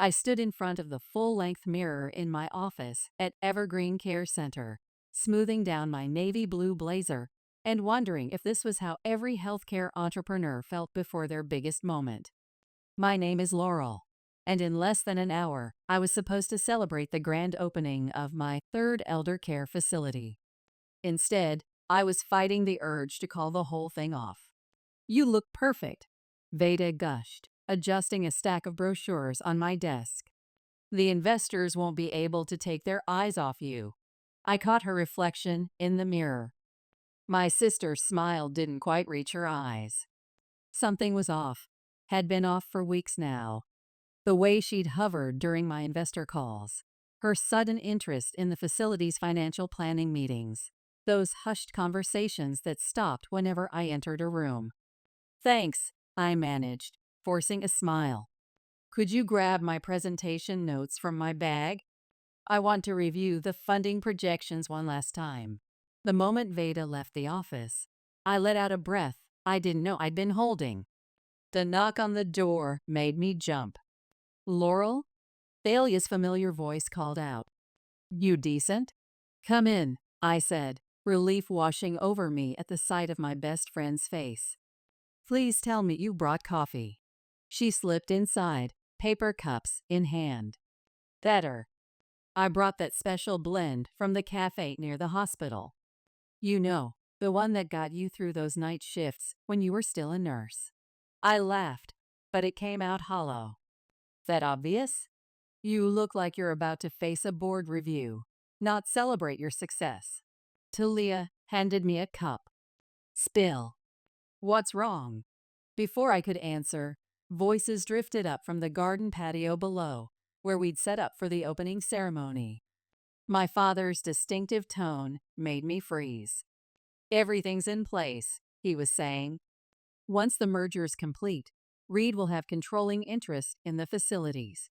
I stood in front of the full-length mirror in my office at Evergreen Care Center, smoothing down my navy blue blazer and wondering if this was how every healthcare entrepreneur felt before their biggest moment. My name is Laurel, and in less than an hour, I was supposed to celebrate the grand opening of my third elder care facility. Instead, I was fighting the urge to call the whole thing off. "You look perfect," Veda gushed, adjusting a stack of brochures on my desk. "The investors won't be able to take their eyes off you." I caught her reflection in the mirror. My sister's smile didn't quite reach her eyes. Something was off, had been off for weeks now. The way she'd hovered during my investor calls, her sudden interest in the facility's financial planning meetings, those hushed conversations that stopped whenever I entered a room. "Thanks," I managed, forcing a smile. "Could you grab my presentation notes from my bag? I want to review the funding projections one last time." The moment Veda left the office, I let out a breath I didn't know I'd been holding. The knock on the door made me jump. "Laurel?" Thalia's familiar voice called out. "You decent?" "Come in," I said, relief washing over me at the sight of my best friend's face. "Please tell me you brought coffee." She slipped inside, paper cups in hand. "Better. I brought that special blend from the cafe near the hospital. You know, the one that got you through those night shifts when you were still a nurse." I laughed, but it came out hollow. "That obvious? You look like you're about to face a board review, not celebrate your success." Talia handed me a cup. "Spill." "What's wrong?" Before I could answer, voices drifted up from the garden patio below, where we'd set up for the opening ceremony. My father's distinctive tone made me freeze. "Everything's in place," he was saying. "Once the merger's complete, Reed will have controlling interest in the facilities.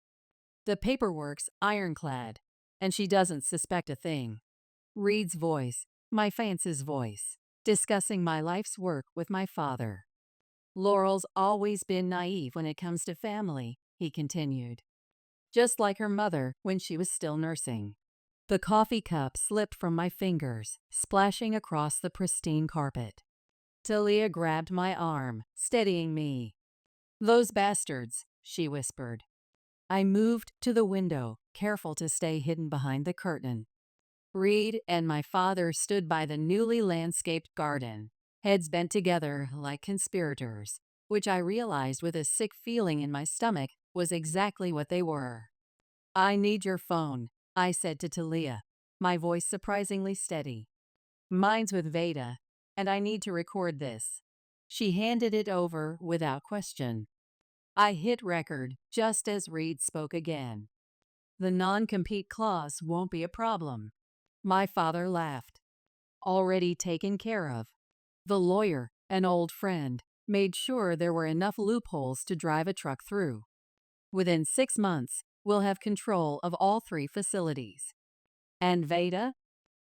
The paperwork's ironclad, and she doesn't suspect a thing." Reed's voice, my fiance's voice, discussing my life's work with my father. "Laurel's always been naive when it comes to family," he continued. "Just like her mother when she was still nursing." The coffee cup slipped from my fingers, splashing across the pristine carpet. Talia grabbed my arm, steadying me. "Those bastards," she whispered. I moved to the window, careful to stay hidden behind the curtain. Reed and my father stood by the newly landscaped garden, heads bent together like conspirators, which I realized with a sick feeling in my stomach was exactly what they were. "I need your phone," I said to Talia, my voice surprisingly steady. "Mine's with Veda, and I need to record this." She handed it over without question. I hit record just as Reed spoke again. "The non-compete clause won't be a problem." My father laughed. "Already taken care of." The lawyer, an old friend, made sure there were enough loopholes to drive a truck through. "Within 6 months, we'll have control of all 3 facilities." "And Veda?"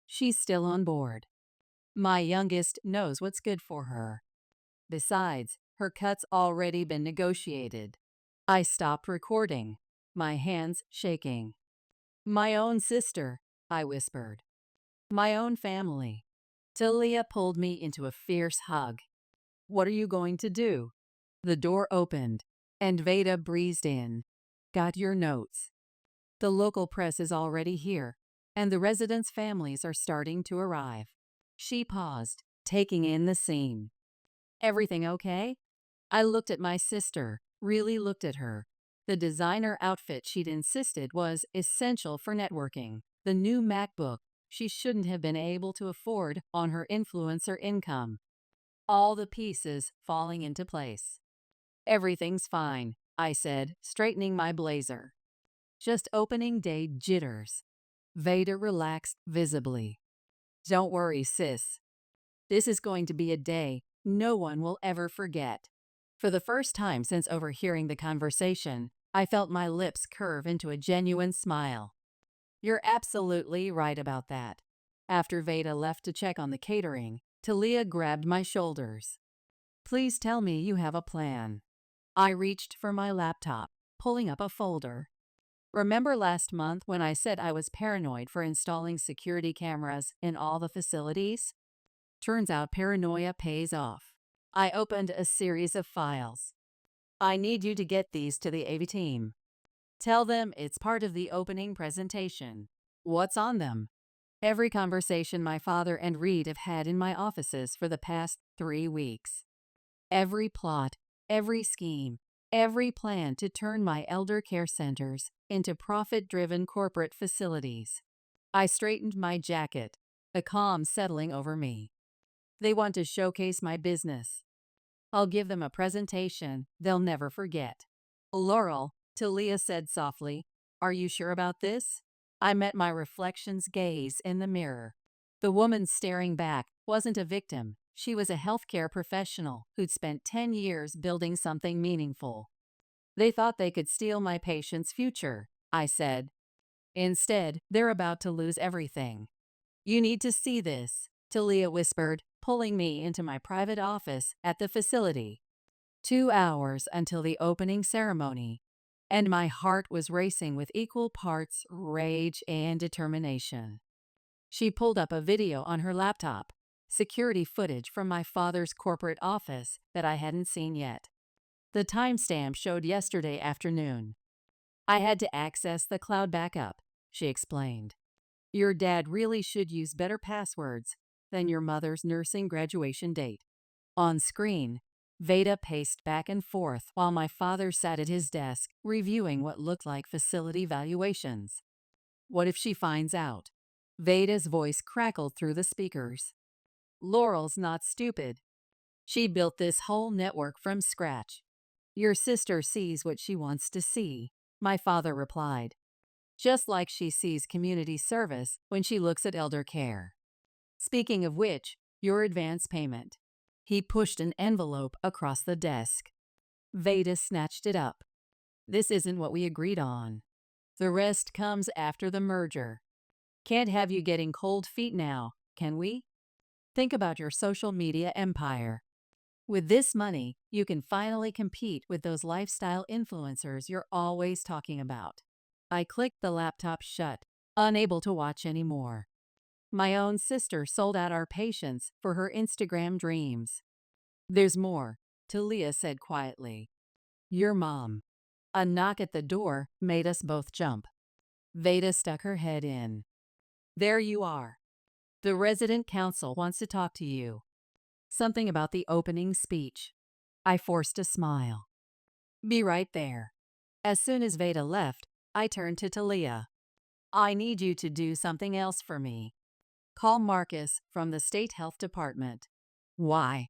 "She's still on board. My youngest knows what's good for her. Besides, her cut's already been negotiated." I stopped recording, my hands shaking. "My own sister," I whispered. "My own family." Talia pulled me into a fierce hug. "What are you going to do?" The door opened, and Veda breezed in. "Got your notes. The local press is already here, and the residents' families are starting to arrive." She paused, taking in the scene. "Everything okay?" I looked at my sister, really looked at her. The designer outfit she'd insisted was essential for networking, the new MacBook she shouldn't have been able to afford on her influencer income. All the pieces falling into place. "Everything's fine," I said, straightening my blazer. "Just opening day jitters." Veda relaxed visibly. "Don't worry, sis. This is going to be a day no one will ever forget." For the first time since overhearing the conversation, I felt my lips curve into a genuine smile. "You're absolutely right about that." After Veda left to check on the catering, Talia grabbed my shoulders. "Please tell me you have a plan." I reached for my laptop, pulling up a folder. Remember last month when I said I was paranoid for installing security cameras in all the facilities? Turns out paranoia pays off. I opened a series of files. I need you to get these to the AV team. Tell them it's part of the opening presentation. What's on them? Every conversation my father and Reed have had in my offices for the past 3 weeks. Every plot, every scheme, every plan to turn my elder care centers into profit-driven corporate facilities. I straightened my jacket, a calm settling over me. They want to showcase my business. I'll give them a presentation they'll never forget. Laurel, Talia said softly, are you sure about this? I met my reflection's gaze in the mirror. The woman staring back wasn't a victim. She was a healthcare professional who'd spent 10 years building something meaningful. They thought they could steal my patient's future, I said. Instead, they're about to lose everything. You need to see this, Talia whispered, pulling me into my private office at the facility. 2 hours until the opening ceremony, and my heart was racing with equal parts rage and determination. She pulled up a video on her laptop, security footage from my father's corporate office that I hadn't seen yet. The timestamp showed yesterday afternoon. I had to access the cloud backup, she explained. Your dad really should use better passwords than your mother's nursing graduation date. On screen, Veda paced back and forth while my father sat at his desk reviewing what looked like facility valuations. What if she finds out? Veda's voice crackled through the speakers. Laurel's not stupid. She built this whole network from scratch. Your sister sees what she wants to see, my father replied. Just like she sees community service when she looks at elder care. Speaking of which, your advance payment. He pushed an envelope across the desk. Veda snatched it up. This isn't what we agreed on. The rest comes after the merger. Can't have you getting cold feet now, can we? Think about your social media empire. With this money, you can finally compete with those lifestyle influencers you're always talking about. I clicked the laptop shut, unable to watch anymore. My own sister sold out our patients for her Instagram dreams. There's more, Talia said quietly. Your mom. A knock at the door made us both jump. Veda stuck her head in. There you are. The resident council wants to talk to you. Something about the opening speech. I forced a smile. Be right there. As soon as Veda left, I turned to Talia. I need you to do something else for me. Call Marcus from the State Health Department. Why?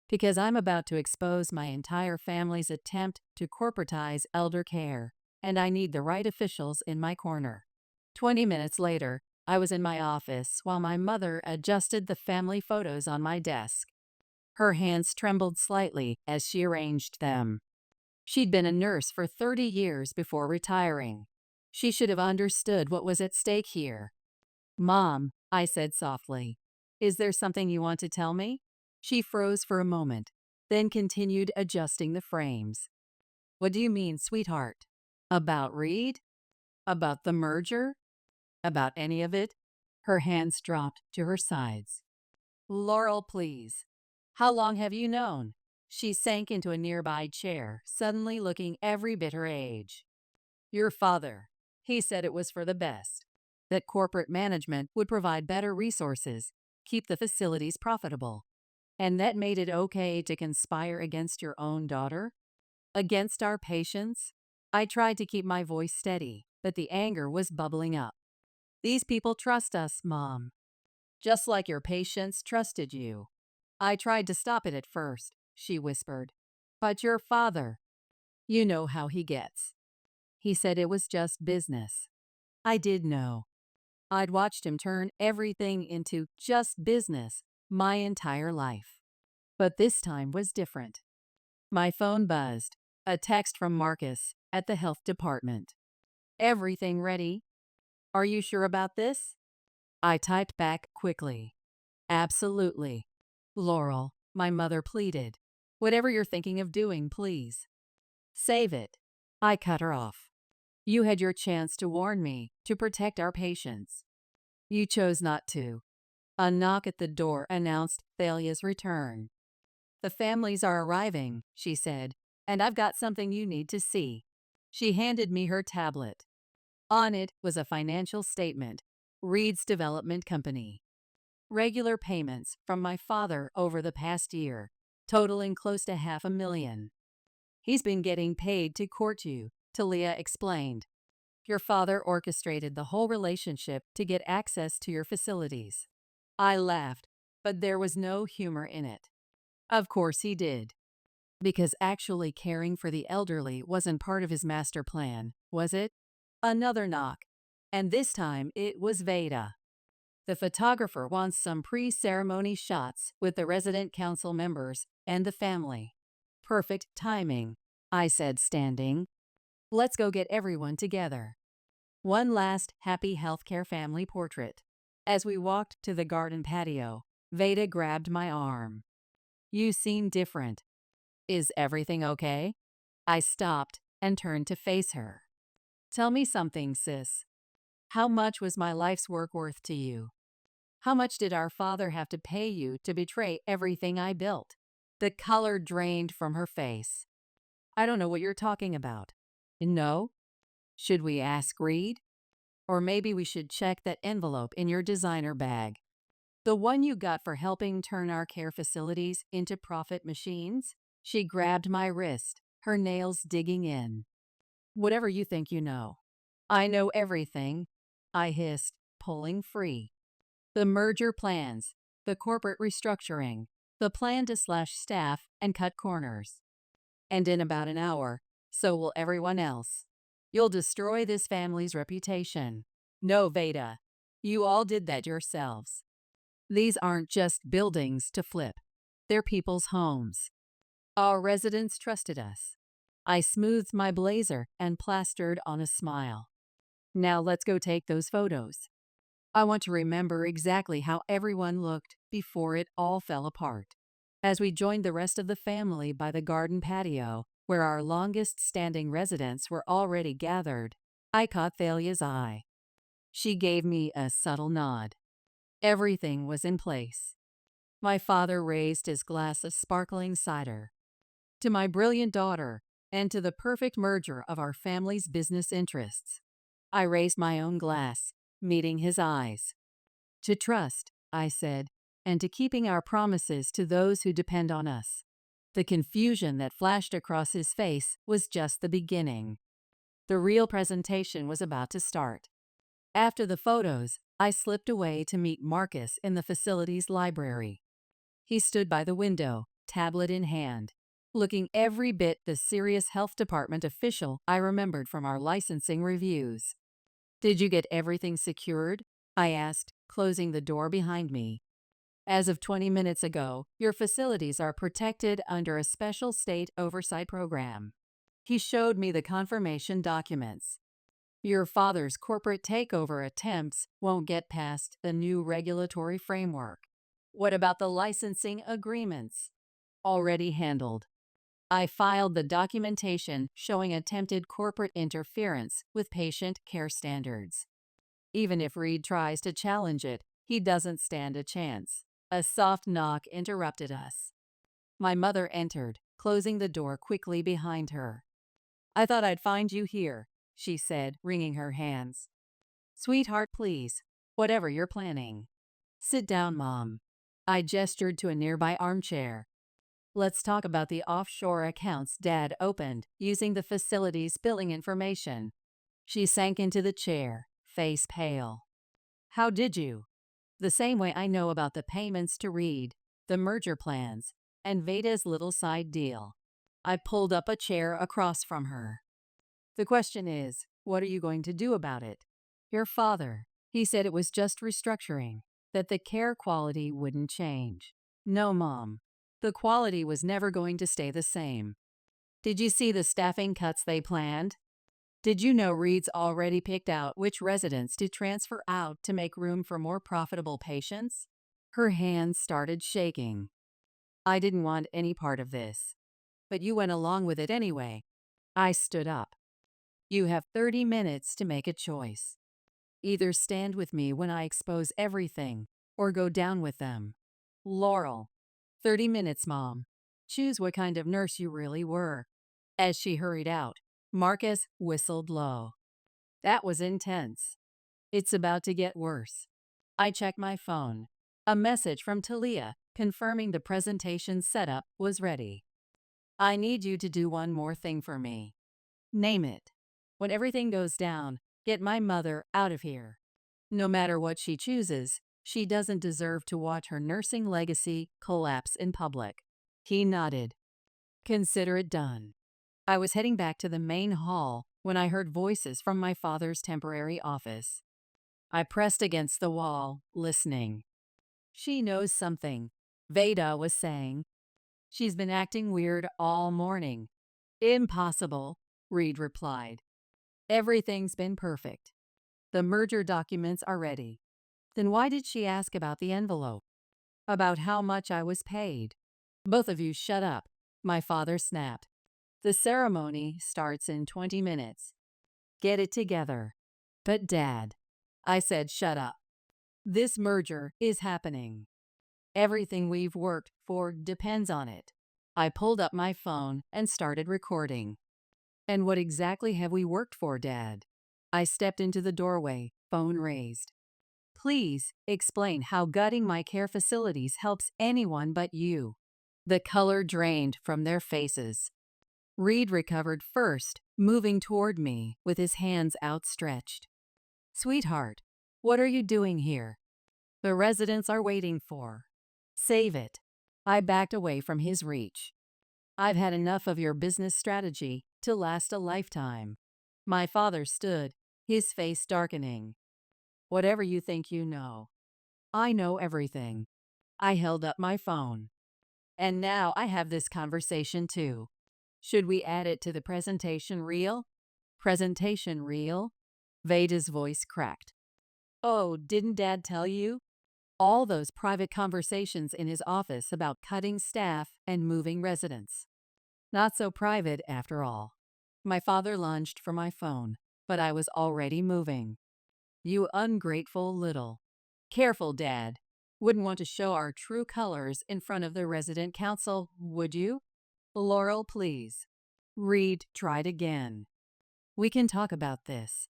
Because I'm about to expose my entire family's attempt to corporatize elder care, and I need the right officials in my corner. 20 minutes later, I was in my office while my mother adjusted the family photos on my desk. Her hands trembled slightly as she arranged them. She'd been a nurse for 30 years before retiring. She should have understood what was at stake here. Mom, I said softly, is there something you want to tell me? She froze for a moment, then continued adjusting the frames. What do you mean, sweetheart? About Reed? About the merger? About any of it? Her hands dropped to her sides. Laurel, please. How long have you known? She sank into a nearby chair, suddenly looking every bit her age. Your father. He said it was for the best. That corporate management would provide better resources, keep the facilities profitable. And that made it okay to conspire against your own daughter? Against our patients? I tried to keep my voice steady, but the anger was bubbling up. These people trust us, Mom. Just like your patients trusted you. I tried to stop it at first, she whispered. But your father, you know how he gets. He said it was just business. I did know. I'd watched him turn everything into just business my entire life. But this time was different. My phone buzzed, a text from Marcus at the health department. Everything ready? Are you sure about this? I typed back quickly. Absolutely. Laurel, my mother pleaded. Whatever you're thinking of doing, please. Save it. I cut her off. You had your chance to warn me, to protect our patients. You chose not to. A knock at the door announced Thalia's return. The families are arriving, she said, and I've got something you need to see. She handed me her tablet. On it was a financial statement, Reed's Development Company. Regular payments from my father over the past year, totaling close to $500,000. He's been getting paid to court you, Talia explained. Your father orchestrated the whole relationship to get access to your facilities. I laughed, but there was no humor in it. Of course he did. Because actually caring for the elderly wasn't part of his master plan, was it? Another knock. And this time it was Veda. The photographer wants some pre-ceremony shots with the resident council members and the family. Perfect timing, I said, standing. Let's go get everyone together. One last happy healthcare family portrait. As we walked to the garden patio, Veda grabbed my arm. You seem different. Is everything okay? I stopped and turned to face her. Tell me something, sis. How much was my life's work worth to you? How much did our father have to pay you to betray everything I built? The color drained from her face. I don't know what you're talking about. No? Should we ask Reed? Or maybe we should check that envelope in your designer bag. The one you got for helping turn our care facilities into profit machines? She grabbed my wrist, her nails digging in. Whatever you think you know. I know everything, I hissed, pulling free. The merger plans, the corporate restructuring, the plan to slash staff and cut corners. And in about an hour, so will everyone else. You'll destroy this family's reputation. No, Veda. You all did that yourselves. These aren't just buildings to flip. They're people's homes. Our residents trusted us. I smoothed my blazer and plastered on a smile. Now let's go take those photos. I want to remember exactly how everyone looked before it all fell apart. As we joined the rest of the family by the garden patio, where our longest-standing residents were already gathered, I caught Thalia's eye. She gave me a subtle nod. Everything was in place. My father raised his glass of sparkling cider. To my brilliant daughter, and to the perfect merger of our family's business interests. I raised my own glass, meeting his eyes. To trust, I said, and to keeping our promises to those who depend on us. The confusion that flashed across his face was just the beginning. The real presentation was about to start. After the photos, I slipped away to meet Marcus in the facility's library. He stood by the window, tablet in hand, looking every bit the serious health department official I remembered from our licensing reviews. Did you get everything secured? I asked, closing the door behind me. As of 20 minutes ago, your facilities are protected under a special state oversight program. He showed me the confirmation documents. Your father's corporate takeover attempts won't get past the new regulatory framework. What about the licensing agreements? Already handled. I filed the documentation showing attempted corporate interference with patient care standards. Even if Reed tries to challenge it, he doesn't stand a chance. A soft knock interrupted us. My mother entered, closing the door quickly behind her. I thought I'd find you here, she said, wringing her hands. Sweetheart, please, whatever you're planning. Sit down, Mom. I gestured to a nearby armchair. Let's talk about the offshore accounts Dad opened using the facility's billing information. She sank into the chair, face pale. How did you? The same way I know about the payments to Reed, the merger plans, and Veda's little side deal. I pulled up a chair across from her. The question is, what are you going to do about it? Your father, he said it was just restructuring, that the care quality wouldn't change. No, Mom. The quality was never going to stay the same. Did you see the staffing cuts they planned? Did you know Reed's already picked out which residents to transfer out to make room for more profitable patients? Her hands started shaking. I didn't want any part of this. But you went along with it anyway. I stood up. You have 30 minutes to make a choice. Either stand with me when I expose everything, or go down with them. Laurel. 30 minutes, Mom. Choose what kind of nurse you really were. As she hurried out, Marcus whistled low. That was intense. It's about to get worse. I checked my phone. A message from Talia confirming the presentation setup was ready. I need you to do one more thing for me. Name it. When everything goes down, get my mother out of here. No matter what she chooses, she doesn't deserve to watch her nursing legacy collapse in public. He nodded. Consider it done. I was heading back to the main hall when I heard voices from my father's temporary office. I pressed against the wall, listening. She knows something, Veda was saying. She's been acting weird all morning. Impossible, Reed replied. Everything's been perfect. The merger documents are ready. Then why did she ask about the envelope? About how much I was paid? Both of you shut up, my father snapped. The ceremony starts in 20 minutes. Get it together. But Dad, I said shut up. This merger is happening. Everything we've worked for depends on it. I pulled up my phone and started recording. And what exactly have we worked for, Dad? I stepped into the doorway, phone raised. Please explain how gutting my care facilities helps anyone but you. The color drained from their faces. Reed recovered first, moving toward me with his hands outstretched. Sweetheart, what are you doing here? The residents are waiting for. Save it. I backed away from his reach. I've had enough of your business strategy to last a lifetime. My father stood, his face darkening. Whatever you think you know. I know everything. I held up my phone. And now I have this conversation too. Should we add it to the presentation reel? Presentation reel? Veda's voice cracked. Oh, didn't Dad tell you? All those private conversations in his office about cutting staff and moving residents. Not so private after all. My father lunged for my phone, but I was already moving. You ungrateful little. Careful, Dad. Wouldn't want to show our true colors in front of the resident council, would you? Laurel, please. Reed tried again. We can talk about this.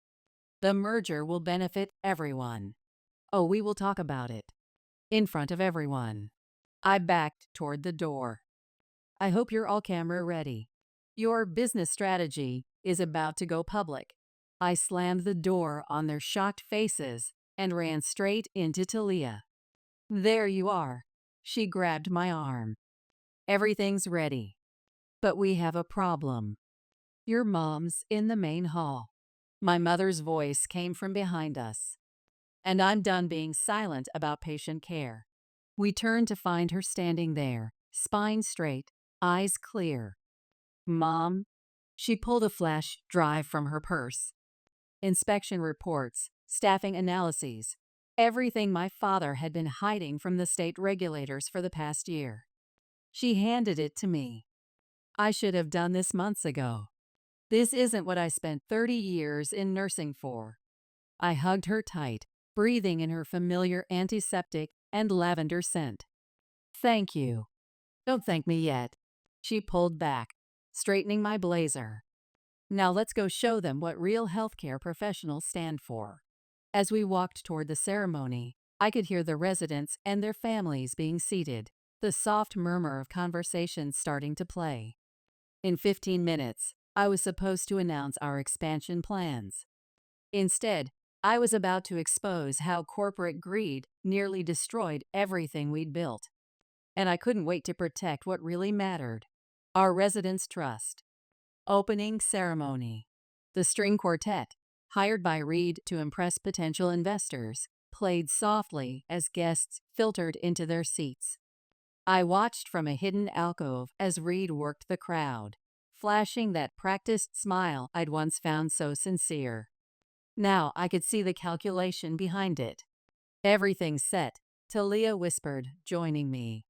The merger will benefit everyone. Oh, we will talk about it. In front of everyone. I backed toward the door. I hope you're all camera ready. Your business strategy is about to go public. I slammed the door on their shocked faces and ran straight into Talia. There you are. She grabbed my arm. Everything's ready. But we have a problem. Your mom's in the main hall. My mother's voice came from behind us. And I'm done being silent about patient care. We turned to find her standing there, spine straight, eyes clear. Mom? She pulled a flash drive from her purse. Inspection reports, staffing analyses, everything my father had been hiding from the state regulators for the past year. She handed it to me. I should have done this months ago. This isn't what I spent 30 years in nursing for. I hugged her tight, breathing in her familiar antiseptic and lavender scent. Thank you. Don't thank me yet. She pulled back, straightening my blazer. Now let's go show them what real healthcare professionals stand for. As we walked toward the ceremony, I could hear the residents and their families being seated, the soft murmur of conversations starting to play. In 15 minutes, I was supposed to announce our expansion plans. Instead, I was about to expose how corporate greed nearly destroyed everything we'd built. And I couldn't wait to protect what really mattered. Our residents' trust. Opening ceremony. The string quartet, hired by Reed to impress potential investors, played softly as guests filtered into their seats. I watched from a hidden alcove as Reed worked the crowd, flashing that practiced smile I'd once found so sincere. Now I could see the calculation behind it. Everything's set, Talia whispered, joining me.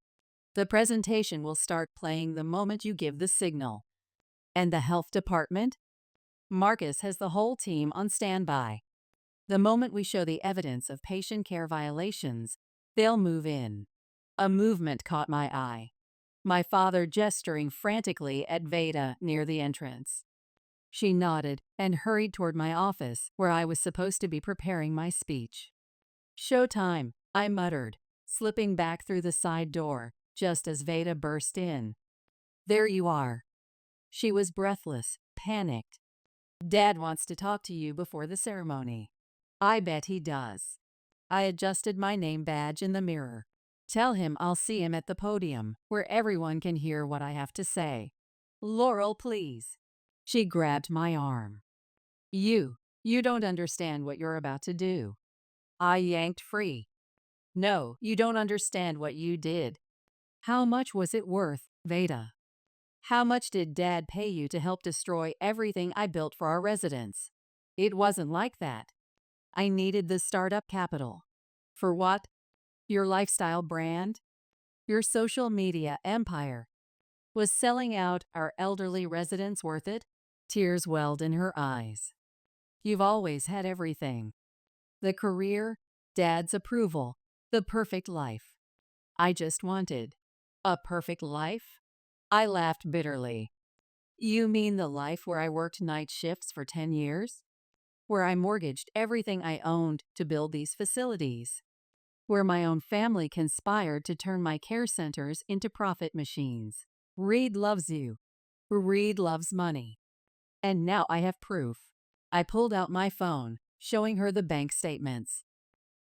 The presentation will start playing the moment you give the signal. And the health department? Marcus has the whole team on standby. The moment we show the evidence of patient care violations, they'll move in. A movement caught my eye. My father gesturing frantically at Veda near the entrance. She nodded and hurried toward my office, where I was supposed to be preparing my speech. "Showtime," I muttered, slipping back through the side door, just as Veda burst in. "There you are." She was breathless, panicked. "Dad wants to talk to you before the ceremony." "I bet he does." I adjusted my name badge in the mirror. "Tell him I'll see him at the podium, where everyone can hear what I have to say." "Laurel, please." She grabbed my arm. You don't understand what you're about to do." I yanked free. "No, you don't understand what you did." "How much was it worth, Veda? How much did Dad pay you to help destroy everything I built for our residents?" "It wasn't like that. I needed the startup capital." "For what?" "Your lifestyle brand, your social media empire. Was selling out our elderly residents worth it?" Tears welled in her eyes. "You've always had everything. The career, Dad's approval, the perfect life. I just wanted a perfect life?" I laughed bitterly. "You mean the life where I worked night shifts for 10 years? Where I mortgaged everything I owned to build these facilities? Where my own family conspired to turn my care centers into profit machines? Reed loves you. Reed loves money. And now I have proof." I pulled out my phone, showing her the bank statements.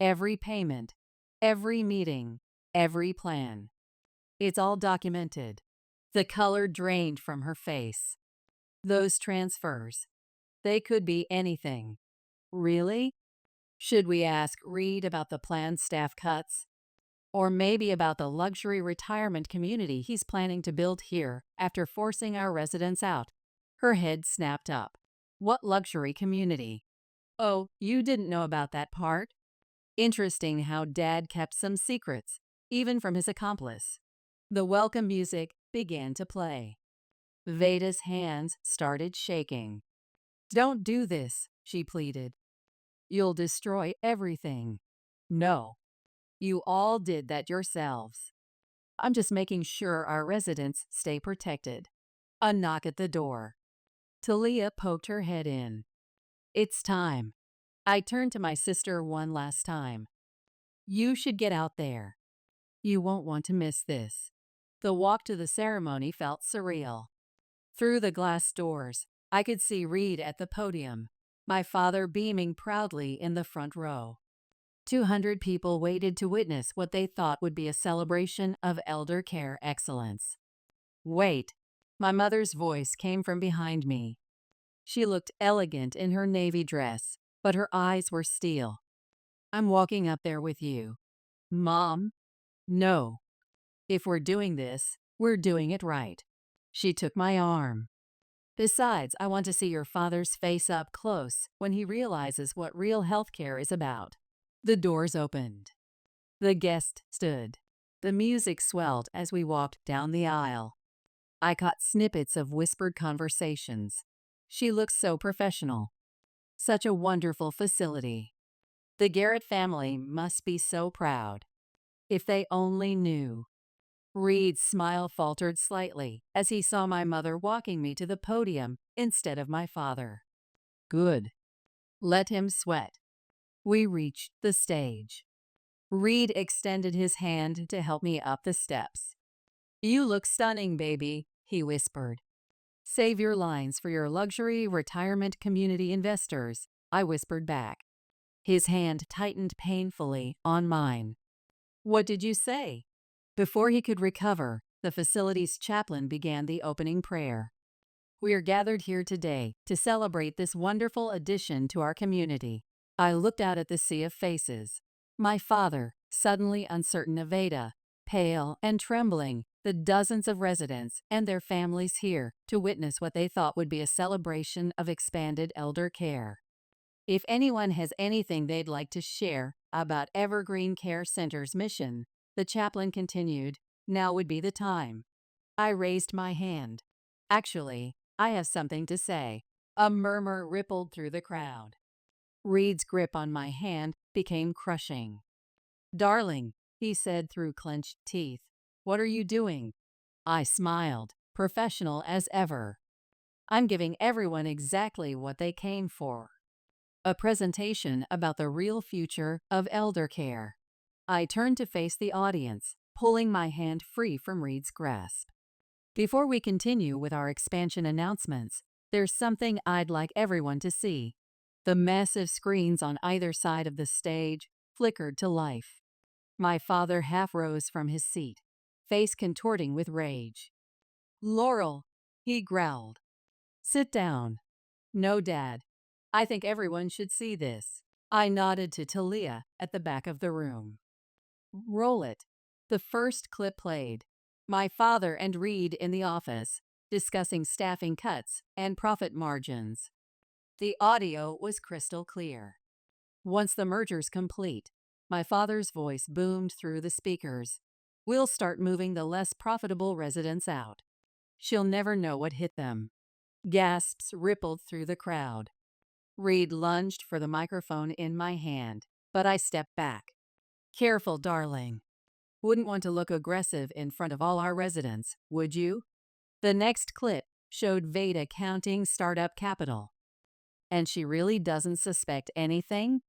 Every payment, every meeting, every plan. "It's all documented." The color drained from her face. "Those transfers, they could be anything." "Really? Should we ask Reed about the planned staff cuts? Or maybe about the luxury retirement community he's planning to build here after forcing our residents out?" Her head snapped up. "What luxury community?" "Oh, you didn't know about that part? Interesting how Dad kept some secrets, even from his accomplice." The welcome music began to play. Veda's hands started shaking. "Don't do this," she pleaded. "You'll destroy everything." "No. You all did that yourselves. I'm just making sure our residents stay protected." A knock at the door. Talia poked her head in. "It's time." I turned to my sister one last time. "You should get out there. You won't want to miss this." The walk to the ceremony felt surreal. Through the glass doors, I could see Reed at the podium, my father beaming proudly in the front row. 200 people waited to witness what they thought would be a celebration of elder care excellence. "Wait." My mother's voice came from behind me. She looked elegant in her navy dress, but her eyes were steel. "I'm walking up there with you." "Mom?" "No. If we're doing this, we're doing it right." She took my arm. "Besides, I want to see your father's face up close when he realizes what real healthcare is about." The doors opened. The guest stood. The music swelled as we walked down the aisle. I caught snippets of whispered conversations. She looked so professional. Such a wonderful facility. The Garrett family must be so proud. If they only knew. Reed's smile faltered slightly as he saw my mother walking me to the podium instead of my father. "Good. Let him sweat." We reached the stage. Reed extended his hand to help me up the steps. "You look stunning, baby," he whispered. "Save your lines for your luxury retirement community investors," I whispered back. His hand tightened painfully on mine. "What did you say?" Before he could recover, the facility's chaplain began the opening prayer. "We are gathered here today to celebrate this wonderful addition to our community." I looked out at the sea of faces. My father, suddenly uncertain of Veda, pale and trembling, the dozens of residents and their families here to witness what they thought would be a celebration of expanded elder care. If anyone has anything they'd like to share about Evergreen Care Center's mission, the chaplain continued, now would be the time. I raised my hand. "Actually, I have something to say." A murmur rippled through the crowd. Reed's grip on my hand became crushing. "Darling," he said through clenched teeth, "what are you doing?" I smiled, professional as ever. "I'm giving everyone exactly what they came for. A presentation about the real future of elder care." I turned to face the audience, pulling my hand free from Reed's grasp. "Before we continue with our expansion announcements, there's something I'd like everyone to see." The massive screens on either side of the stage flickered to life. My father half rose from his seat, face contorting with rage. "Laurel," he growled. "Sit down." "No, Dad. I think everyone should see this." I nodded to Talia at the back of the room. "Roll it." The first clip played. My father and Reed in the office, discussing staffing cuts and profit margins. The audio was crystal clear. Once the merger's complete, my father's voice boomed through the speakers. "We'll start moving the less profitable residents out. She'll never know what hit them." Gasps rippled through the crowd. Reed lunged for the microphone in my hand, but I stepped back. "Careful, darling. Wouldn't want to look aggressive in front of all our residents, would you?" The next clip showed Veda counting startup capital. "And she really doesn't suspect anything?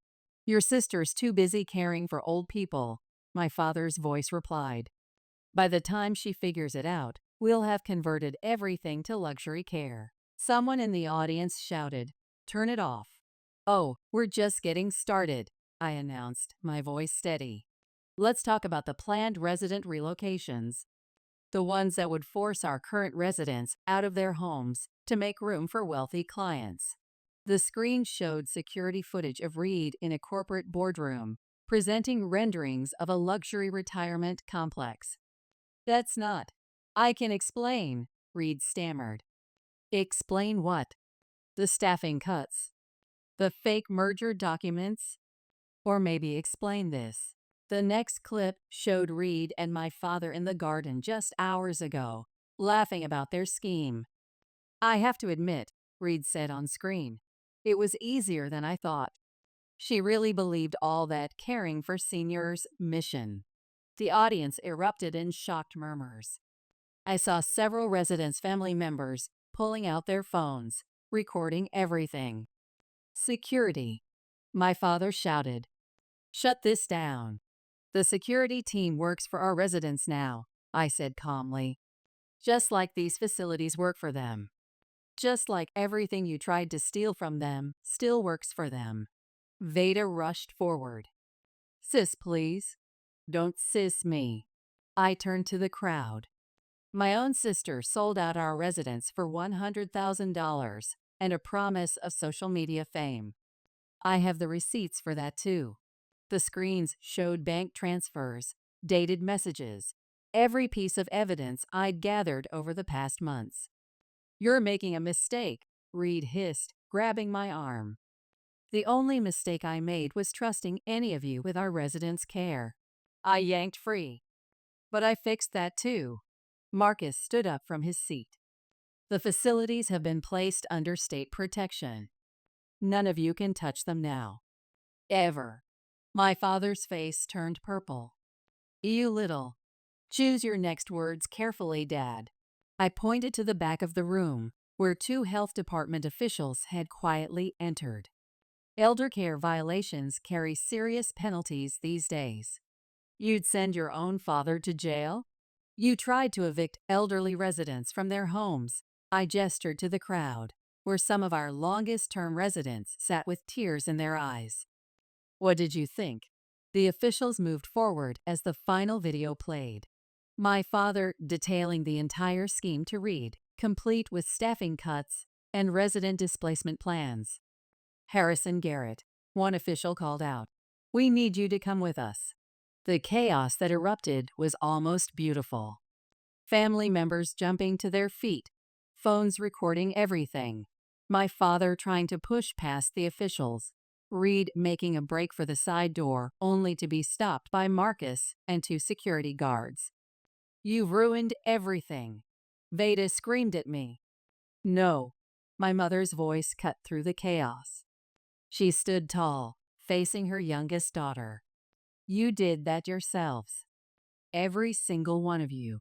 Your sister's too busy caring for old people," my father's voice replied. "By the time she figures it out, we'll have converted everything to luxury care." Someone in the audience shouted, "Turn it off." "Oh, we're just getting started," I announced, my voice steady. "Let's talk about the planned resident relocations. The ones that would force our current residents out of their homes to make room for wealthy clients." The screen showed security footage of Reed in a corporate boardroom, presenting renderings of a luxury retirement complex. "That's not." "I can explain," Reed stammered. "Explain what?" "The staffing cuts. The fake merger documents. Or maybe explain this." The next clip showed Reed and my father in the garden just hours ago, laughing about their scheme. "I have to admit," Reed said on screen, "it was easier than I thought." She really believed all that caring for seniors' mission. The audience erupted in shocked murmurs. I saw several residents' family members pulling out their phones, recording everything. "Security," my father shouted. "Shut this down." "The security team works for our residents now," I said calmly. "Just like these facilities work for them. Just like everything you tried to steal from them still works for them." Veda rushed forward. "Sis, please." "Don't sis me." I turned to the crowd. "My own sister sold out our residence for $100,000 and a promise of social media fame. I have the receipts for that too." The screens showed bank transfers, dated messages, every piece of evidence I'd gathered over the past months. "You're making a mistake," Reed hissed, grabbing my arm. "The only mistake I made was trusting any of you with our residents' care." I yanked free. "But I fixed that too." Marcus stood up from his seat. "The facilities have been placed under state protection. None of you can touch them now. Ever." My father's face turned purple. "You little." "Choose your next words carefully, Dad." I pointed to the back of the room, where two health department officials had quietly entered. Elder care violations carry serious penalties these days. "You'd send your own father to jail? You tried to evict elderly residents from their homes." I gestured to the crowd, where some of our longest-term residents sat with tears in their eyes. "What did you think?" The officials moved forward as the final video played. My father detailing the entire scheme to Reed, complete with staffing cuts and resident displacement plans. "Harrison Garrett," one official called out, "we need you to come with us." The chaos that erupted was almost beautiful. Family members jumping to their feet, phones recording everything. My father trying to push past the officials. Reed making a break for the side door, only to be stopped by Marcus and two security guards. "You've ruined everything." Veda screamed at me. "No." My mother's voice cut through the chaos. She stood tall, facing her youngest daughter. You did that yourselves. Every single one of you.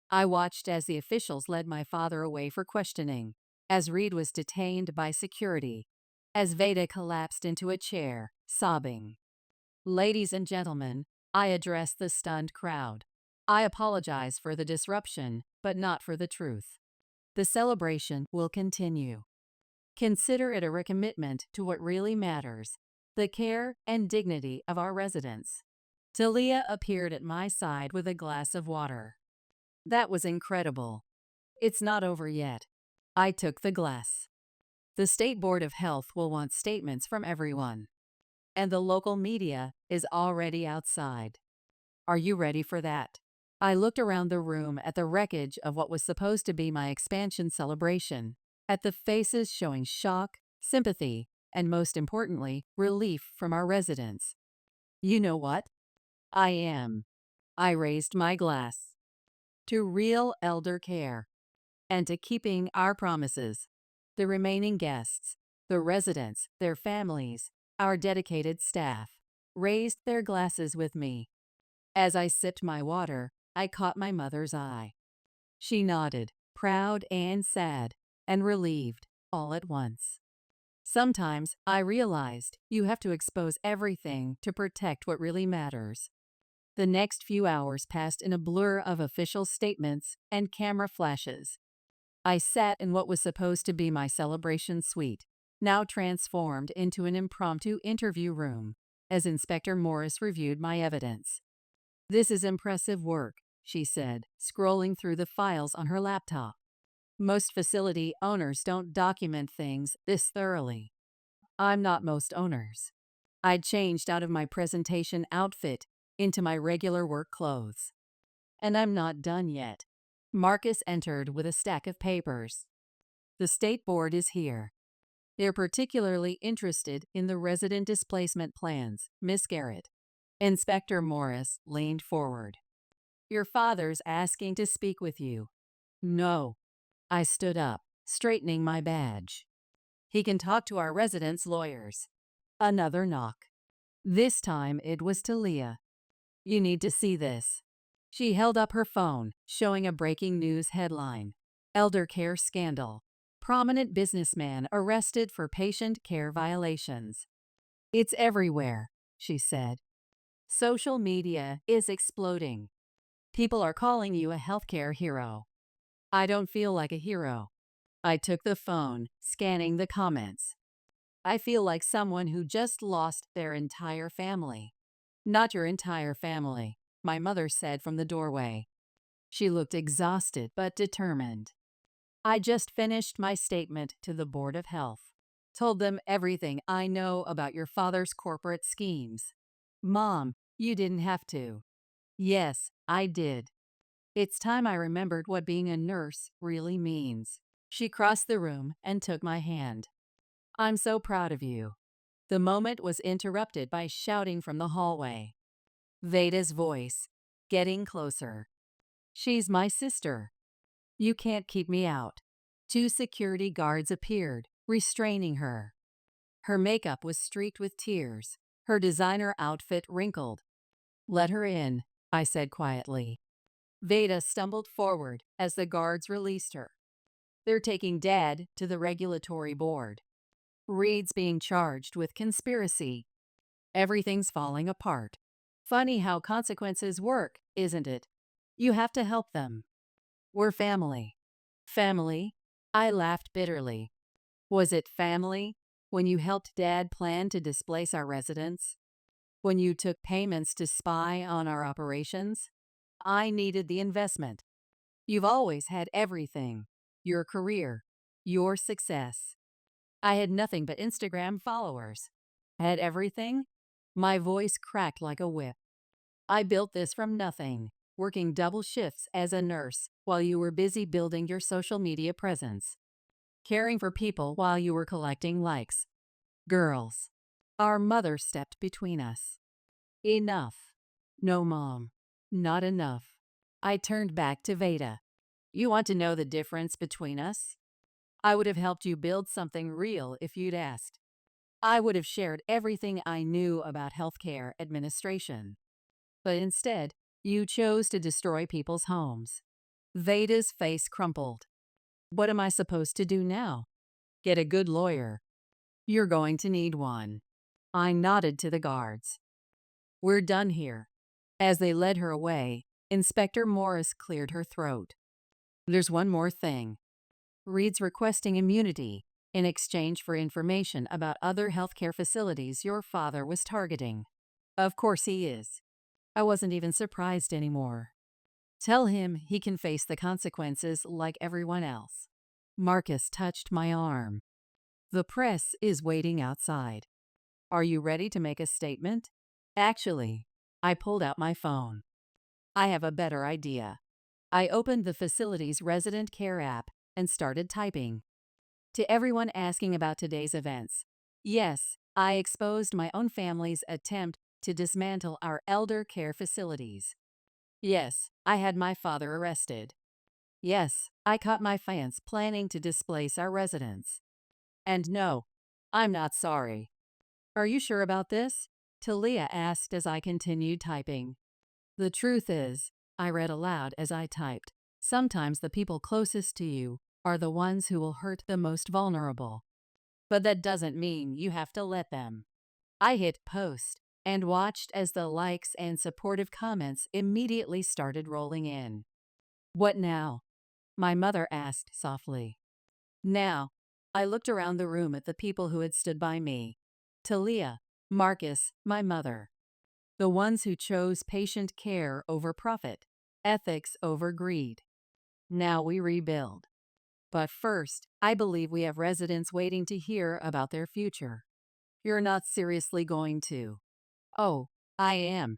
I watched as the officials led my father away for questioning, as Reed was detained by security, as Veda collapsed into a chair, sobbing. Ladies and gentlemen, I addressed the stunned crowd. I apologize for the disruption, but not for the truth. The celebration will continue. Consider it a recommitment to what really matters, the care and dignity of our residents. Talia appeared at my side with a glass of water. That was incredible. It's not over yet. I took the glass. The State Board of Health will want statements from everyone. And the local media is already outside. Are you ready for that? I looked around the room at the wreckage of what was supposed to be my expansion celebration, at the faces showing shock, sympathy, and most importantly, relief from our residents. You know what? I am. I raised my glass. To real elder care. And to keeping our promises. The remaining guests, the residents, their families, our dedicated staff, raised their glasses with me. As I sipped my water, I caught my mother's eye. She nodded, proud and sad, and relieved, all at once. Sometimes I realized you have to expose everything to protect what really matters. The next few hours passed in a blur of official statements and camera flashes. I sat in what was supposed to be my celebration suite, now transformed into an impromptu interview room, as Inspector Morris reviewed my evidence. This is impressive work, she said, scrolling through the files on her laptop. Most facility owners don't document things this thoroughly. I'm not most owners. I'd changed out of my presentation outfit into my regular work clothes. And I'm not done yet. Marcus entered with a stack of papers. The State Board is here. They're particularly interested in the resident displacement plans, Miss Garrett. Inspector Morris leaned forward. Your father's asking to speak with you. No. I stood up, straightening my badge. He can talk to our residents' lawyers. Another knock. This time it was Talia. You need to see this. She held up her phone, showing a breaking news headline. Elder care scandal. Prominent businessman arrested for patient care violations. It's everywhere, she said. Social media is exploding. People are calling you a healthcare hero. I don't feel like a hero. I took the phone, scanning the comments. I feel like someone who just lost their entire family. Not your entire family, my mother said from the doorway. She looked exhausted but determined. I just finished my statement to the Board of Health. Told them everything I know about your father's corporate schemes. Mom, you didn't have to. Yes, I did. It's time I remembered what being a nurse really means. She crossed the room and took my hand. I'm so proud of you. The moment was interrupted by shouting from the hallway. Veda's voice, getting closer. She's my sister. You can't keep me out. 2 security guards appeared, restraining her. Her makeup was streaked with tears, her designer outfit wrinkled. Let her in, I said quietly. Veda stumbled forward as the guards released her. They're taking Dad to the regulatory board. Reed's being charged with conspiracy. Everything's falling apart. Funny how consequences work, isn't it? You have to help them. We're family. Family? I laughed bitterly. Was it family when you helped Dad plan to displace our residents? When you took payments to spy on our operations? I needed the investment. You've always had everything. Your career. Your success. I had nothing but Instagram followers. Had everything? My voice cracked like a whip. I built this from nothing, working double shifts as a nurse while you were busy building your social media presence. Caring for people while you were collecting likes. Girls. Our mother stepped between us. Enough. No, Mom. Not enough. I turned back to Veda. You want to know the difference between us? I would have helped you build something real if you'd asked. I would have shared everything I knew about healthcare administration. But instead, you chose to destroy people's homes. Veda's face crumpled. What am I supposed to do now? Get a good lawyer. You're going to need one. I nodded to the guards. We're done here. As they led her away, Inspector Morris cleared her throat. There's one more thing. Reed's requesting immunity in exchange for information about other healthcare facilities your father was targeting. Of course he is. I wasn't even surprised anymore. Tell him he can face the consequences like everyone else. Marcus touched my arm. The press is waiting outside. Are you ready to make a statement? Actually, I pulled out my phone. I have a better idea. I opened the facility's resident care app and started typing. To everyone asking about today's events, yes, I exposed my own family's attempt to dismantle our elder care facilities. Yes, I had my father arrested. Yes, I caught my fans planning to displace our residents. And no, I'm not sorry. Are you sure about this? Talia asked as I continued typing. The truth is, I read aloud as I typed, sometimes the people closest to you are the ones who will hurt the most vulnerable. But that doesn't mean you have to let them. I hit post and watched as the likes and supportive comments immediately started rolling in. What now? My mother asked softly. Now, I looked around the room at the people who had stood by me. Talia, Marcus, my mother. The ones who chose patient care over profit, ethics over greed. Now we rebuild. But first, I believe we have residents waiting to hear about their future. You're not seriously going to. Oh, I am.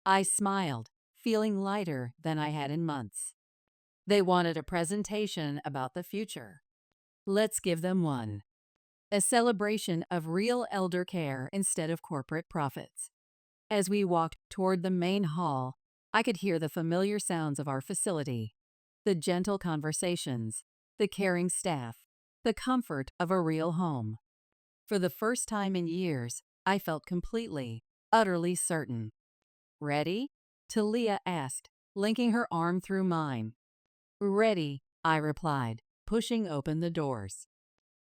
I smiled, feeling lighter than I had in months. They wanted a presentation about the future. Let's give them one. A celebration of real elder care instead of corporate profits. As we walked toward the main hall, I could hear the familiar sounds of our facility. The gentle conversations, the caring staff, the comfort of a real home. For the first time in years, I felt completely, utterly certain. Ready? Talia asked, linking her arm through mine. Ready, I replied, pushing open the doors.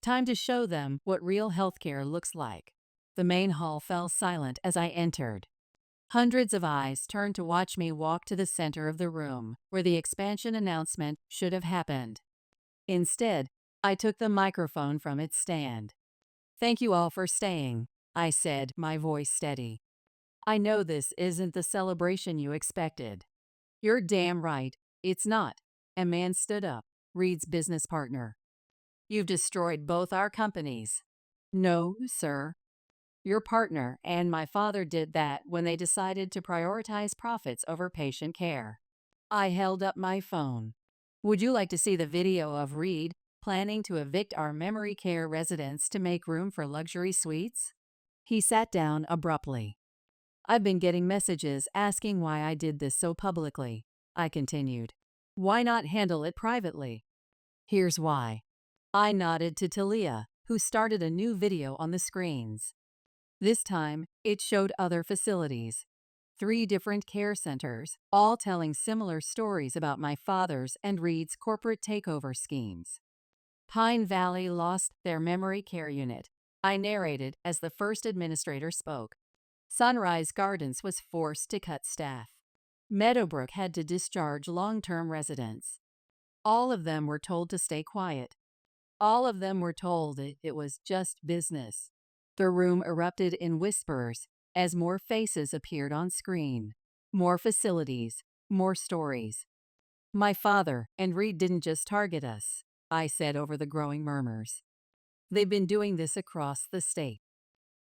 Time to show them what real healthcare looks like. The main hall fell silent as I entered. Hundreds of eyes turned to watch me walk to the center of the room, where the expansion announcement should have happened. Instead, I took the microphone from its stand. Thank you all for staying, I said, my voice steady. I know this isn't the celebration you expected. You're damn right, it's not. A man stood up, Reed's business partner. You've destroyed both our companies. No, sir. Your partner and my father did that when they decided to prioritize profits over patient care. I held up my phone. Would you like to see the video of Reed planning to evict our memory care residents to make room for luxury suites? He sat down abruptly. I've been getting messages asking why I did this so publicly, I continued. Why not handle it privately? Here's why. I nodded to Talia, who started a new video on the screens. This time, it showed other facilities. 3 different care centers, all telling similar stories about my father's and Reed's corporate takeover schemes. Pine Valley lost their memory care unit, I narrated as the first administrator spoke. Sunrise Gardens was forced to cut staff. Meadowbrook had to discharge long-term residents. All of them were told to stay quiet. All of them were told it was just business. The room erupted in whispers as more faces appeared on screen. More facilities, more stories. My father and Reed didn't just target us, I said over the growing murmurs. They've been doing this across the state.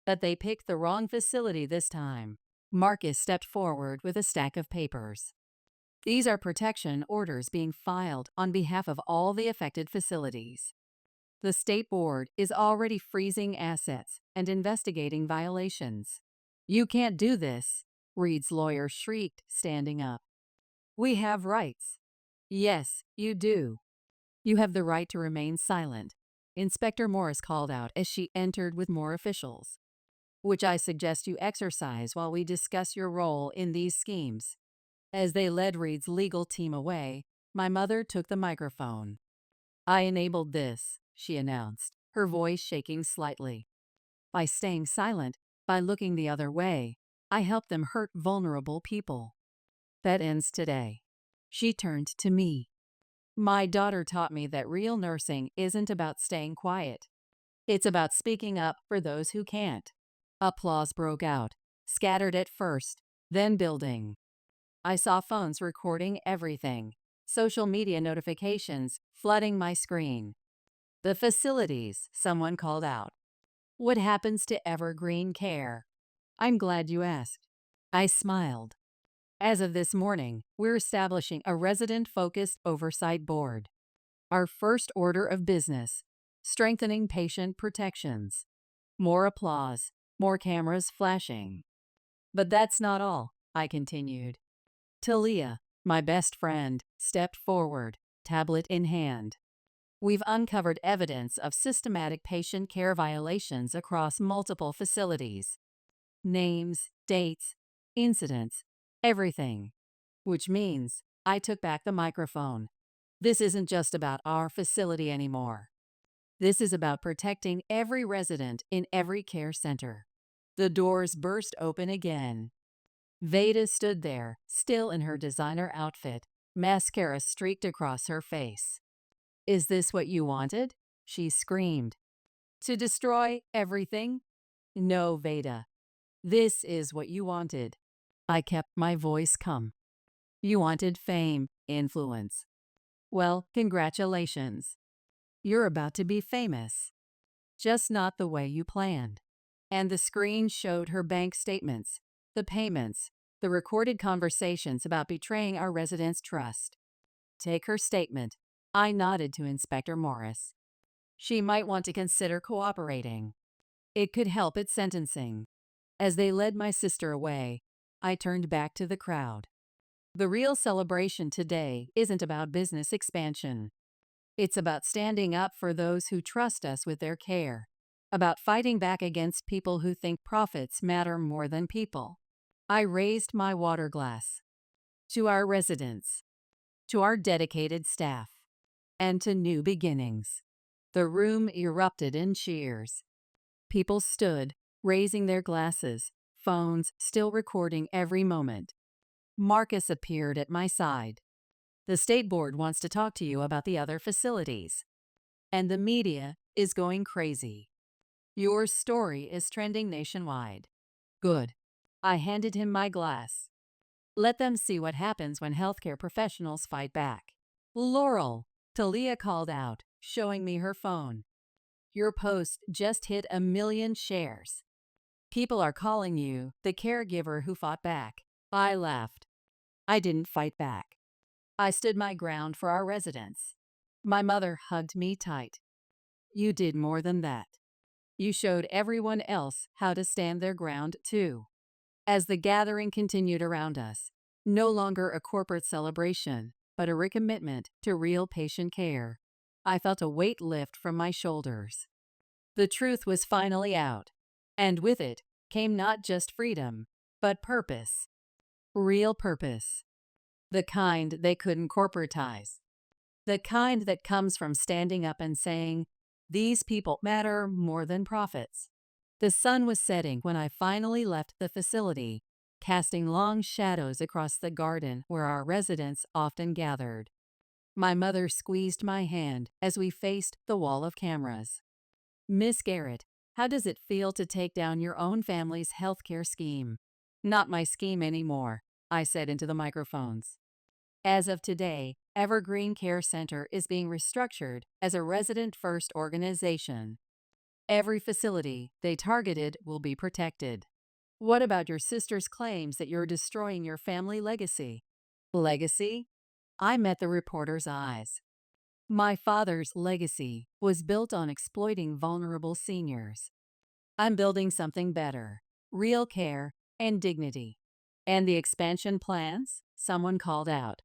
But they picked the wrong facility this time. Marcus stepped forward with a stack of papers. These are protection orders being filed on behalf of all the affected facilities. The state board is already freezing assets and investigating violations. You can't do this, Reed's lawyer shrieked, standing up. We have rights. Yes, you do. You have the right to remain silent. Inspector Morris called out as she entered with more officials. "Which I suggest you exercise while we discuss your role in these schemes." As they led Reed's legal team away, my mother took the microphone. "I enabled this," she announced, her voice shaking slightly. "By staying silent, by looking the other way, I helped them hurt vulnerable people. That ends today." She turned to me. "My daughter taught me that real nursing isn't about staying quiet. It's about speaking up for those who can't." Applause broke out, scattered at first, then building. I saw phones recording everything, social media notifications flooding my screen. "The facilities," someone called out. "What happens to Evergreen Care?" "I'm glad you asked." I smiled. "As of this morning, we're establishing a resident-focused oversight board. Our first order of business: strengthening patient protections." More applause, more cameras flashing. "But that's not all," I continued. Talia, my best friend, stepped forward, tablet in hand. "We've uncovered evidence of systematic patient care violations across multiple facilities. Names, dates, incidents, everything." Which means I took back the microphone. "This isn't just about our facility anymore. This is about protecting every resident in every care center." The doors burst open again. Veda stood there, still in her designer outfit, mascara streaked across her face. "Is this what you wanted?" she screamed. "To destroy everything?" "No, Veda. This is what you wanted." I kept my voice calm. "You wanted fame, influence. Well, congratulations. You're about to be famous. Just not the way you planned." And the screen showed her bank statements, the payments, the recorded conversations about betraying our residents' trust. "Take her statement." I nodded to Inspector Morris. "She might want to consider cooperating. It could help at sentencing." As they led my sister away, I turned back to the crowd. The real celebration today isn't about business expansion. It's about standing up for those who trust us with their care, about fighting back against people who think profits matter more than people. I raised my water glass. To our residents, to our dedicated staff, and to new beginnings. The room erupted in cheers. People stood, raising their glasses, phones still recording every moment. Marcus appeared at my side. "The state board wants to talk to you about the other facilities. And the media is going crazy. Your story is trending nationwide." "Good." I handed him my glass. "Let them see what happens when healthcare professionals fight back." "Laurel," Talia called out, showing me her phone. "Your post just hit 1 million shares. People are calling you the caregiver who fought back." I laughed. I didn't fight back. I stood my ground for our residents. My mother hugged me tight. "You did more than that. You showed everyone else how to stand their ground, too." As the gathering continued around us, no longer a corporate celebration, but a recommitment to real patient care, I felt a weight lift from my shoulders. The truth was finally out, and with it came not just freedom, but purpose. Real purpose. The kind they couldn't corporatize. The kind that comes from standing up and saying, "These people matter more than profits." The sun was setting when I finally left the facility, casting long shadows across the garden where our residents often gathered. My mother squeezed my hand as we faced the wall of cameras. "Miss Garrett, how does it feel to take down your own family's healthcare scheme?" "Not my scheme anymore," I said into the microphones. "As of today, Evergreen Care Center is being restructured as a resident-first organization. Every facility they targeted will be protected." "What about your sister's claims that you're destroying your family legacy?" "Legacy?" I met the reporter's eyes. "My father's legacy was built on exploiting vulnerable seniors. I'm building something better, real care and dignity." "And the expansion plans?" someone called out.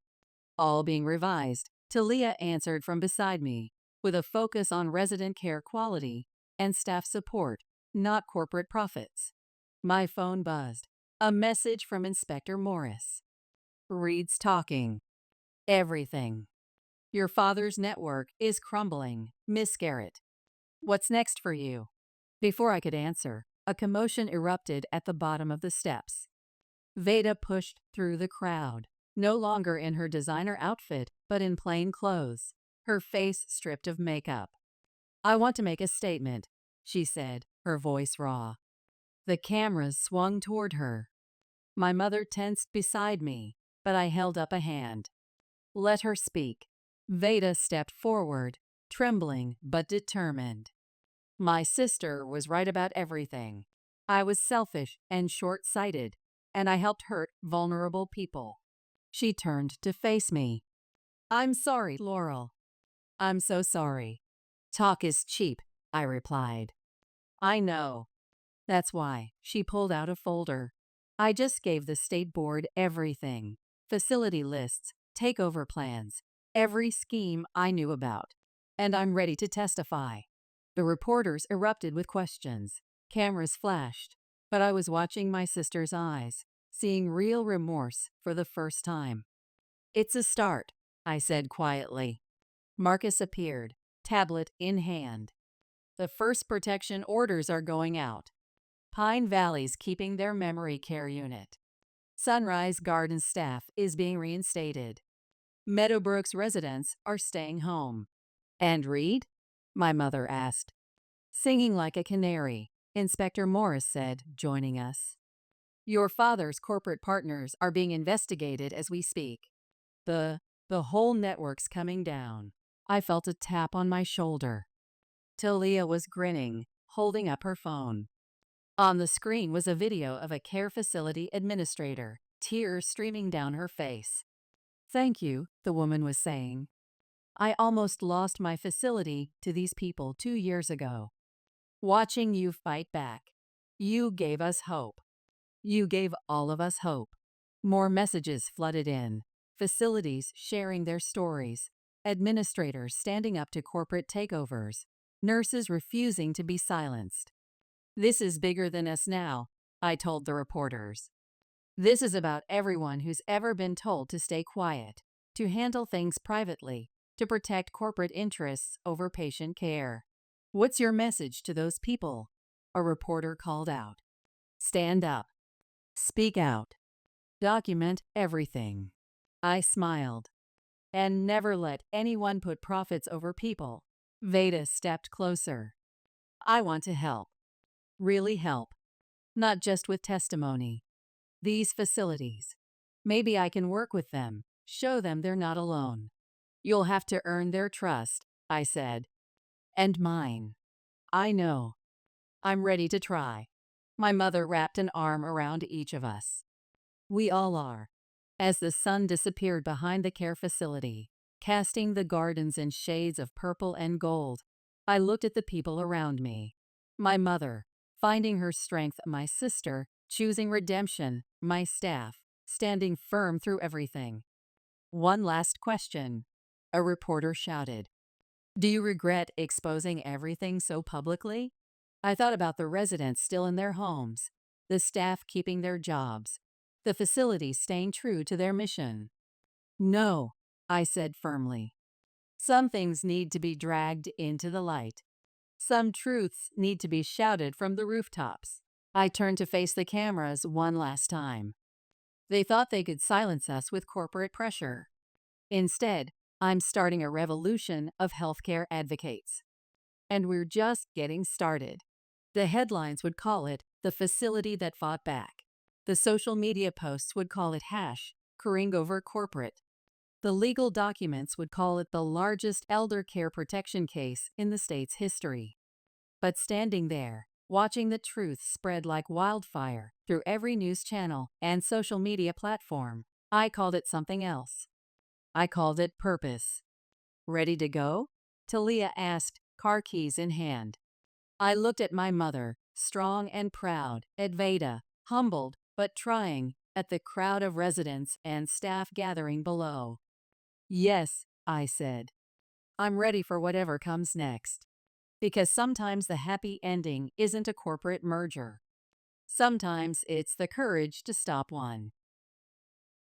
"All being revised," Talia answered from beside me. with a focus on resident care quality and staff support, not corporate profits. My phone buzzed. A message from Inspector Morris. Reed's talking. Everything. Your father's network is crumbling, Miss Garrett. What's next for you? Before I could answer, a commotion erupted at the bottom of the steps. Veda pushed through the crowd, no longer in her designer outfit, but in plain clothes, her face stripped of makeup. I want to make a statement, she said, her voice raw. The cameras swung toward her. My mother tensed beside me, but I held up a hand. Let her speak. Veda stepped forward, trembling but determined. My sister was right about everything. I was selfish and short-sighted, and I helped hurt vulnerable people. She turned to face me. I'm sorry, Laurel. I'm so sorry. Talk is cheap, I replied. I know. That's why. She pulled out a folder. I just gave the state board everything. Facility lists, takeover plans, every scheme I knew about. And I'm ready to testify. The reporters erupted with questions. Cameras flashed. But I was watching my sister's eyes, seeing real remorse for the first time. It's a start, I said quietly. Marcus appeared, tablet in hand. The first protection orders are going out. Pine Valley's keeping their memory care unit. Sunrise Garden staff is being reinstated. Meadowbrook's residents are staying home. And Reed? My mother asked. Singing like a canary, Inspector Morris said, joining us. Your father's corporate partners are being investigated as we speak. The whole network's coming down. I felt a tap on my shoulder. Talia was grinning, holding up her phone. On the screen was a video of a care facility administrator, tears streaming down her face. Thank you, the woman was saying. I almost lost my facility to these people 2 years ago. Watching you fight back. You gave us hope. You gave all of us hope. More messages flooded in. Facilities sharing their stories. Administrators standing up to corporate takeovers. Nurses refusing to be silenced. This is bigger than us now, I told the reporters. This is about everyone who's ever been told to stay quiet, to handle things privately, to protect corporate interests over patient care. What's your message to those people? A reporter called out. Stand up. Speak out. Document everything. I smiled. And never let anyone put profits over people. Veda stepped closer. I want to help. Really help. Not just with testimony. These facilities. Maybe I can work with them, show them they're not alone. You'll have to earn their trust, I said. And mine. I know. I'm ready to try. My mother wrapped an arm around each of us. We all are. As the sun disappeared behind the care facility, casting the gardens in shades of purple and gold, I looked at the people around me. My mother, finding her strength, my sister, choosing redemption, my staff, standing firm through everything. One last question, a reporter shouted. Do you regret exposing everything so publicly? I thought about the residents still in their homes, the staff keeping their jobs, the facilities staying true to their mission. No, I said firmly. Some things need to be dragged into the light. Some truths need to be shouted from the rooftops. I turned to face the cameras one last time. They thought they could silence us with corporate pressure. Instead, I'm starting a revolution of healthcare advocates. And we're just getting started. The headlines would call it the facility that fought back. The social media posts would call it #Keringover Corporate. The legal documents would call it the largest elder care protection case in the state's history. But standing there, watching the truth spread like wildfire through every news channel and social media platform, I called it something else. I called it purpose. Ready to go? Talia asked, car keys in hand. I looked at my mother, strong and proud, at Veda, humbled but trying, at the crowd of residents and staff gathering below. Yes, I said. I'm ready for whatever comes next. Because sometimes the happy ending isn't a corporate merger. Sometimes it's the courage to stop one.